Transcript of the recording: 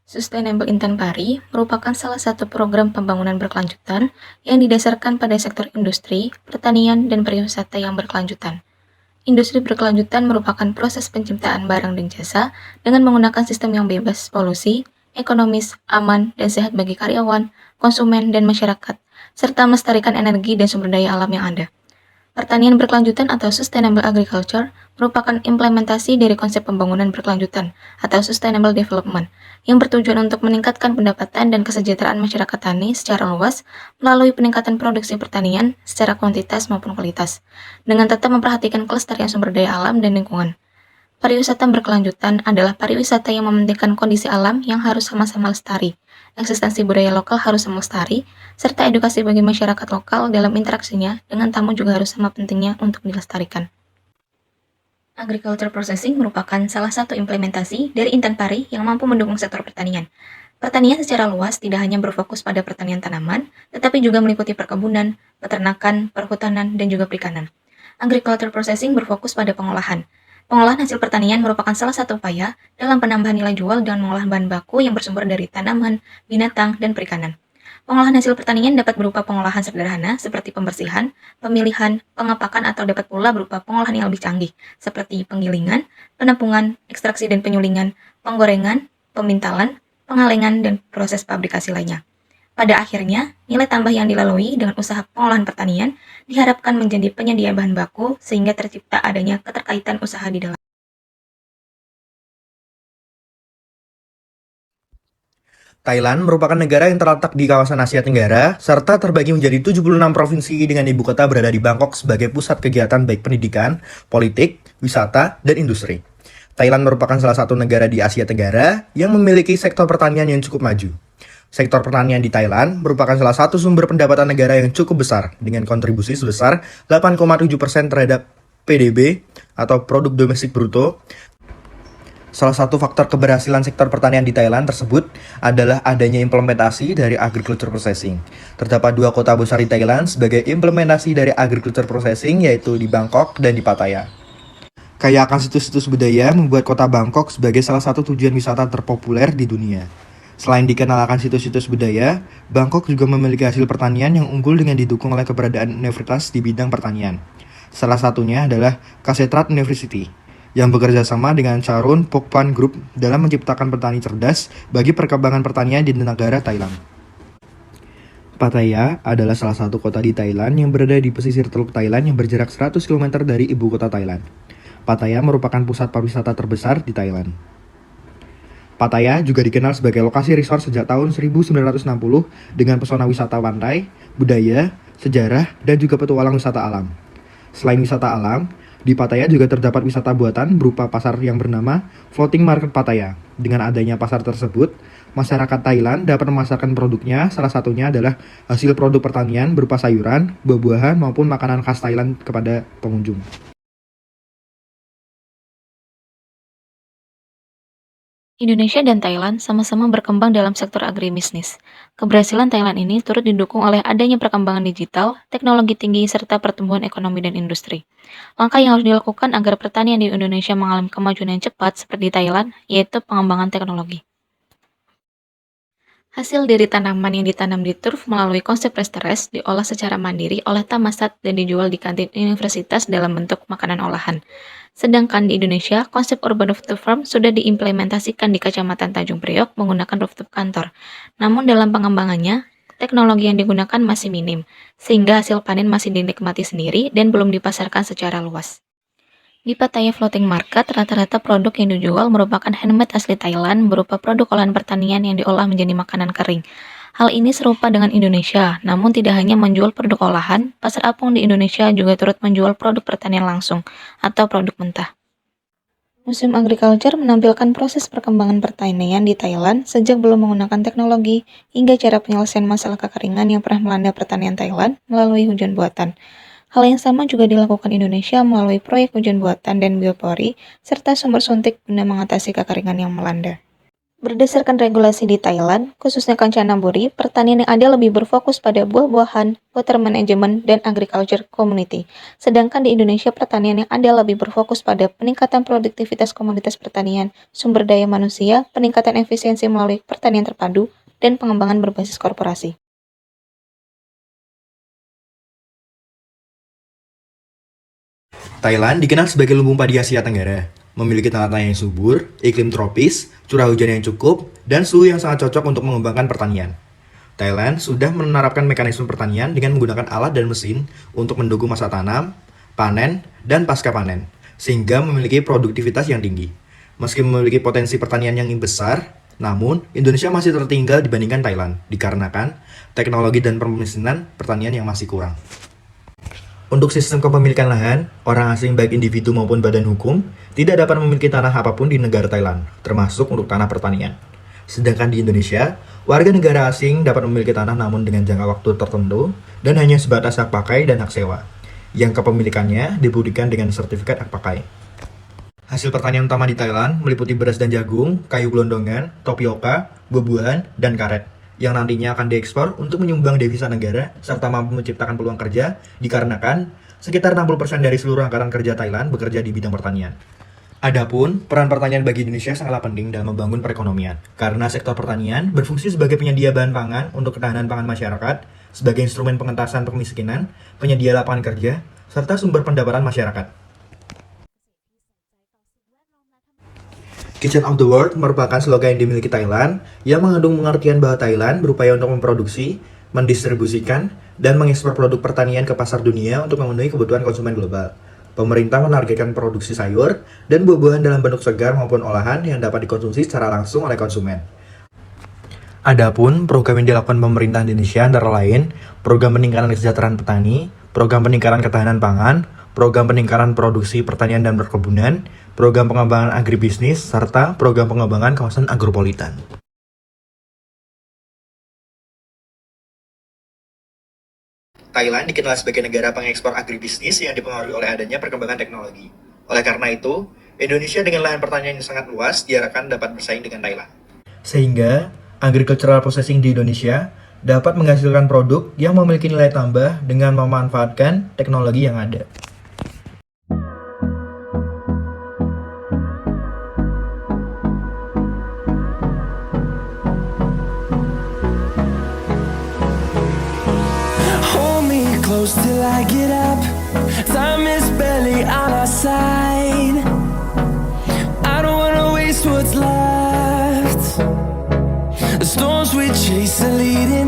Sustainable Intent Pari merupakan salah satu program pembangunan berkelanjutan yang didasarkan pada sektor industri, pertanian, dan pariwisata yang berkelanjutan. Industri berkelanjutan merupakan proses penciptaan barang dan jasa dengan menggunakan sistem yang bebas polusi, ekonomis, aman, dan sehat bagi karyawan, konsumen, dan masyarakat, serta melestarikan energi dan sumber daya alam yang ada. Pertanian berkelanjutan atau Sustainable Agriculture merupakan implementasi dari konsep pembangunan berkelanjutan atau Sustainable Development yang bertujuan untuk meningkatkan pendapatan dan kesejahteraan masyarakat tani secara luas melalui peningkatan produksi pertanian secara kuantitas maupun kualitas, dengan tetap memperhatikan kelestarian sumber daya alam dan lingkungan. Pariwisata berkelanjutan adalah pariwisata yang mementingkan kondisi alam yang harus sama-sama lestari, eksistensi budaya lokal harus sama lestari, serta edukasi bagi masyarakat lokal dalam interaksinya dengan tamu juga harus sama pentingnya untuk dilestarikan. Agriculture processing merupakan salah satu implementasi dari Intent Pari yang mampu mendukung sektor pertanian. Pertanian secara luas tidak hanya berfokus pada pertanian tanaman, tetapi juga meliputi perkebunan, peternakan, perhutanan, dan juga perikanan. Agriculture processing berfokus pada pengolahan. Pengolahan hasil pertanian merupakan salah satu upaya dalam penambahan nilai jual dengan mengolah bahan baku yang bersumber dari tanaman, binatang, dan perikanan. Pengolahan hasil pertanian dapat berupa pengolahan sederhana seperti pembersihan, pemilihan, pengepakan atau dapat pula berupa pengolahan yang lebih canggih seperti penggilingan, penepungan, ekstraksi dan penyulingan, penggorengan, pemintalan, pengalengan, dan proses pabrikasi lainnya. Pada akhirnya, nilai tambah yang dilalui dengan usaha pengolahan pertanian diharapkan menjadi penyedia bahan baku sehingga tercipta adanya keterkaitan usaha di dalam. Thailand merupakan negara yang terletak di kawasan Asia Tenggara, serta terbagi menjadi 76 provinsi dengan ibu kota berada di Bangkok sebagai pusat kegiatan baik pendidikan, politik, wisata, dan industri. Thailand merupakan salah satu negara di Asia Tenggara yang memiliki sektor pertanian yang cukup maju. Sektor pertanian di Thailand merupakan salah satu sumber pendapatan negara yang cukup besar dengan kontribusi sebesar 8,7% terhadap PDB atau produk domestik bruto. Salah satu faktor keberhasilan sektor pertanian di Thailand tersebut adalah adanya implementasi dari agriculture processing. Terdapat dua kota besar di Thailand sebagai implementasi dari agriculture processing, yaitu di Bangkok dan di Pattaya. Kaya akan situs-situs budaya membuat kota Bangkok sebagai salah satu tujuan wisata terpopuler di dunia. Selain dikenal akan situs-situs budaya, Bangkok juga memiliki hasil pertanian yang unggul dengan didukung oleh keberadaan universitas di bidang pertanian. Salah satunya adalah Kasetrat University, yang bekerja sama dengan Charun Pokpan Group dalam menciptakan petani cerdas bagi perkembangan pertanian di negara Thailand. Pattaya adalah salah satu kota di Thailand yang berada di pesisir Teluk Thailand yang berjarak 100 km dari ibu kota Thailand. Pattaya merupakan pusat pariwisata terbesar di Thailand. Pattaya juga dikenal sebagai lokasi resort sejak tahun 1960 dengan pesona wisata pantai, budaya, sejarah, dan juga petualang wisata alam. Selain wisata alam, di Pattaya juga terdapat wisata buatan berupa pasar yang bernama Floating Market Pattaya. Dengan adanya pasar tersebut, masyarakat Thailand dapat memasarkan produknya, salah satunya adalah hasil produk pertanian berupa sayuran, buah-buahan, maupun makanan khas Thailand kepada pengunjung. Indonesia dan Thailand sama-sama berkembang dalam sektor agribisnis. Keberhasilan Thailand ini turut didukung oleh adanya perkembangan digital, teknologi tinggi, serta pertumbuhan ekonomi dan industri. Langkah yang harus dilakukan agar pertanian di Indonesia mengalami kemajuan yang cepat seperti Thailand, yaitu pengembangan teknologi. Hasil dari tanaman yang ditanam di turf melalui konsep rest diolah secara mandiri oleh Tamasat dan dijual di kantin universitas dalam bentuk makanan olahan. Sedangkan di Indonesia, konsep urban rooftop farm sudah diimplementasikan di Kecamatan Tanjung Priok menggunakan rooftop kantor. Namun dalam pengembangannya, teknologi yang digunakan masih minim, sehingga hasil panen masih dinikmati sendiri dan belum dipasarkan secara luas. Di Pattaya Floating Market, rata-rata produk yang dijual merupakan handmade asli Thailand berupa produk olahan pertanian yang diolah menjadi makanan kering. Hal ini serupa dengan Indonesia, namun tidak hanya menjual produk olahan, pasar apung di Indonesia juga turut menjual produk pertanian langsung atau produk mentah. Museum Agriculture menampilkan proses perkembangan pertanian di Thailand sejak belum menggunakan teknologi hingga cara penyelesaian masalah kekeringan yang pernah melanda pertanian Thailand melalui hujan buatan. Hal yang sama juga dilakukan Indonesia melalui proyek hujan buatan dan biopori, serta sumber suntik guna mengatasi kekeringan yang melanda. Berdasarkan regulasi di Thailand, khususnya Kanchanaburi, pertanian yang adil lebih berfokus pada buah-buahan, water management, dan agriculture community. Sedangkan di Indonesia, pertanian yang adil lebih berfokus pada peningkatan produktivitas komoditas pertanian, sumber daya manusia, peningkatan efisiensi melalui pertanian terpadu, dan pengembangan berbasis korporasi. Thailand dikenal sebagai lumbung padi Asia Tenggara, memiliki tanah yang subur, iklim tropis, curah hujan yang cukup, dan suhu yang sangat cocok untuk mengembangkan pertanian. Thailand sudah menerapkan mekanisme pertanian dengan menggunakan alat dan mesin untuk mendukung masa tanam, panen, dan pasca panen, sehingga memiliki produktivitas yang tinggi. Meski memiliki potensi pertanian yang besar, namun Indonesia masih tertinggal dibandingkan Thailand, dikarenakan teknologi dan permesinan pertanian yang masih kurang. Untuk sistem kepemilikan lahan, orang asing baik individu maupun badan hukum tidak dapat memiliki tanah apapun di negara Thailand, termasuk untuk tanah pertanian. Sedangkan di Indonesia, warga negara asing dapat memiliki tanah namun dengan jangka waktu tertentu dan hanya sebatas hak pakai dan hak sewa, yang kepemilikannya dibuktikan dengan sertifikat hak pakai. Hasil pertanian utama di Thailand meliputi beras dan jagung, kayu gelondongan, tapioka, buah-buahan, dan karet, yang nantinya akan diekspor untuk menyumbang devisa negara serta mampu menciptakan peluang kerja dikarenakan sekitar 60% dari seluruh angkatan kerja Thailand bekerja di bidang pertanian. Adapun, peran pertanian bagi Indonesia sangatlah penting dalam membangun perekonomian, karena sektor pertanian berfungsi sebagai penyedia bahan pangan untuk ketahanan pangan masyarakat, sebagai instrumen pengentasan kemiskinan, penyedia lapangan kerja, serta sumber pendapatan masyarakat. Kitchen of the World merupakan slogan yang dimiliki Thailand yang mengandung pengertian bahwa Thailand berupaya untuk memproduksi, mendistribusikan, dan mengekspor produk pertanian ke pasar dunia untuk memenuhi kebutuhan konsumen global. Pemerintah menargetkan produksi sayur dan buah-buahan dalam bentuk segar maupun olahan yang dapat dikonsumsi secara langsung oleh konsumen. Adapun program yang dilakukan pemerintah Indonesia antara lain program peningkatan kesejahteraan petani, program peningkatan ketahanan pangan, program peningkatan produksi pertanian dan perkebunan, program pengembangan agribisnis, serta program pengembangan kawasan agropolitan. Thailand dikenal sebagai negara pengekspor agribisnis yang dipengaruhi oleh adanya perkembangan teknologi. Oleh karena itu, Indonesia dengan lahan pertanian yang sangat luas diharapkan dapat bersaing dengan Thailand. Sehingga, agricultural processing di Indonesia dapat menghasilkan produk yang memiliki nilai tambah dengan memanfaatkan teknologi yang ada. Close till I get up. Time is barely on our side. I don't wanna waste what's left. The storms we chase are leading